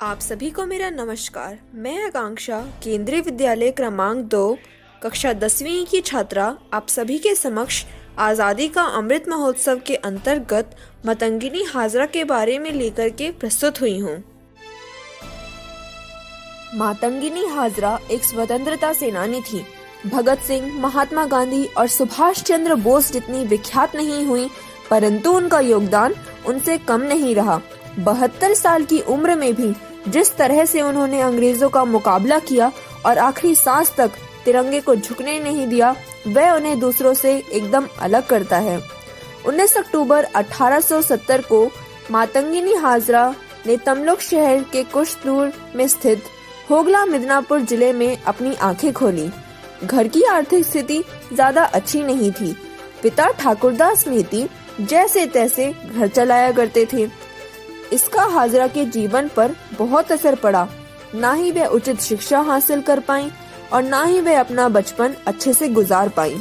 आप सभी को मेरा नमस्कार। मैं आकांक्षा केंद्रीय विद्यालय क्रमांक 2 कक्षा 10वीं की छात्रा आप सभी के समक्ष आज़ादी का अमृत महोत्सव के अंतर्गत मातंगिनी हाजरा के बारे में लेकर के प्रस्तुत हुई हूँ। मातंगिनी हाजरा एक स्वतंत्रता सेनानी थी। भगत सिंह, महात्मा गांधी और सुभाष चंद्र बोस जितनी विख्यात नहीं हुई, परंतु उनका योगदान उनसे कम नहीं रहा। 72 साल की उम्र में भी जिस तरह से उन्होंने अंग्रेजों का मुकाबला किया और आखिरी सांस तक तिरंगे को झुकने नहीं दिया, वह उन्हें दूसरों से एकदम अलग करता है। 19 अक्टूबर 1870 को मातंगिनी हाजरा ने तमलुक शहर के कुछ दूर में स्थित होगला मिदनापुर जिले में अपनी आंखें खोली। घर की आर्थिक स्थिति ज्यादा अच्छी नहीं थी। पिता ठाकुरदास मेहती जैसे तैसे घर चलाया करते थे। इसका हाजरा के जीवन पर बहुत असर पड़ा। ना ही वह उचित शिक्षा हासिल कर पाई और ना ही वह अपना बचपन अच्छे से गुजार पाई।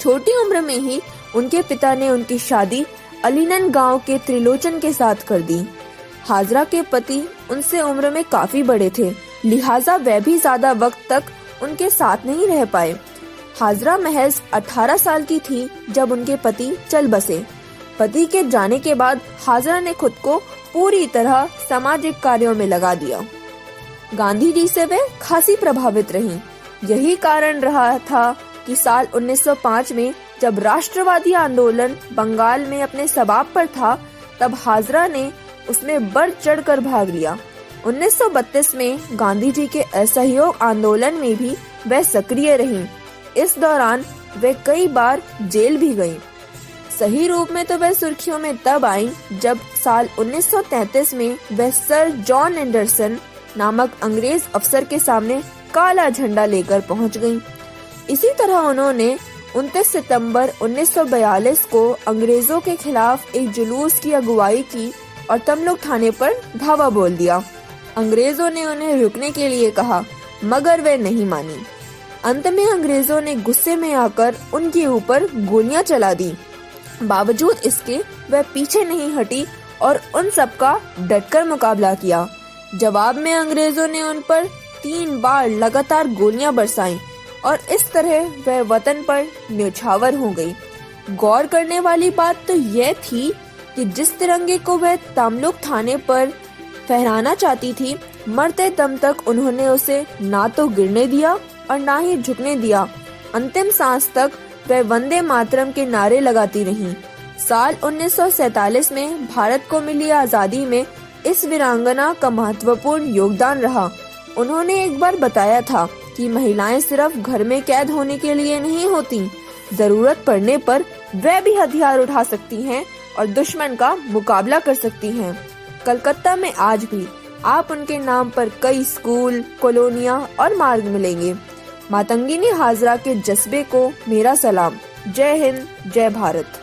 छोटी उम्र में ही उनके पिता ने उनकी शादी अलीनन गांव के त्रिलोचन के साथ कर दी। हाजरा के पति उनसे उम्र में काफी बड़े थे, लिहाजा वह भी ज्यादा वक्त तक उनके साथ नहीं रह पाए। हाजरा महज 18 साल की थी जब उनके पति चल बसे। पति के जाने के बाद हाजरा ने खुद को पूरी तरह सामाजिक कार्यों में लगा दिया। गांधी जी से वे खासी प्रभावित रहीं। यही कारण रहा था कि साल 1905 में जब राष्ट्रवादी आंदोलन बंगाल में अपने सबाब पर था, तब हाजरा ने उसमें बढ़ चढ़कर भाग लिया। 1932 में गांधी जी के असहयोग आंदोलन में भी वह सक्रिय रहीं। इस दौरान वे कई बार जेल भी गईं। सही रूप में तो वह सुर्खियों में तब आई जब साल 1933 में वह सर जॉन एंडरसन नामक अंग्रेज अफसर के सामने काला झंडा लेकर पहुंच गईं। इसी तरह उन्होंने 29 सितंबर 1942 को अंग्रेजों के खिलाफ एक जुलूस की अगुवाई की और तमलुक थाने पर धावा बोल दिया। अंग्रेजों ने उन्हें रुकने के लिए कहा, मगर वे नहीं मानी। अंत में अंग्रेजों ने गुस्से में आकर उनके ऊपर गोलियां चला दी। बावजूद इसके वह पीछे नहीं हटी और उन सबका डटकर मुकाबला किया। जवाब में अंग्रेजों ने उन पर 3 बार लगातार गोलियां बरसाईं और इस तरह वह वतन पर न्यौछावर हो गई। गौर करने वाली बात तो यह थी कि जिस तिरंगे को वह तमलुक थाने पर फहराना चाहती थी, मरते दम तक उन्होंने उसे ना तो गिरने दिया और ना ही झुकने दिया। अंतिम सांस तक वह वंदे मातरम के नारे लगाती रहीं। साल 1947 में भारत को मिली आजादी में इस वीरांगना का महत्वपूर्ण योगदान रहा। उन्होंने एक बार बताया था कि महिलाएं सिर्फ घर में कैद होने के लिए नहीं होती, जरूरत पड़ने पर वह भी हथियार उठा सकती हैं और दुश्मन का मुकाबला कर सकती हैं। कलकत्ता में आज भी आप उनके नाम पर कई स्कूल, कॉलोनियां और मार्ग मिलेंगे। मातंगिनी हाजरा के जज्बे को मेरा सलाम। जय हिंद, जय भारत।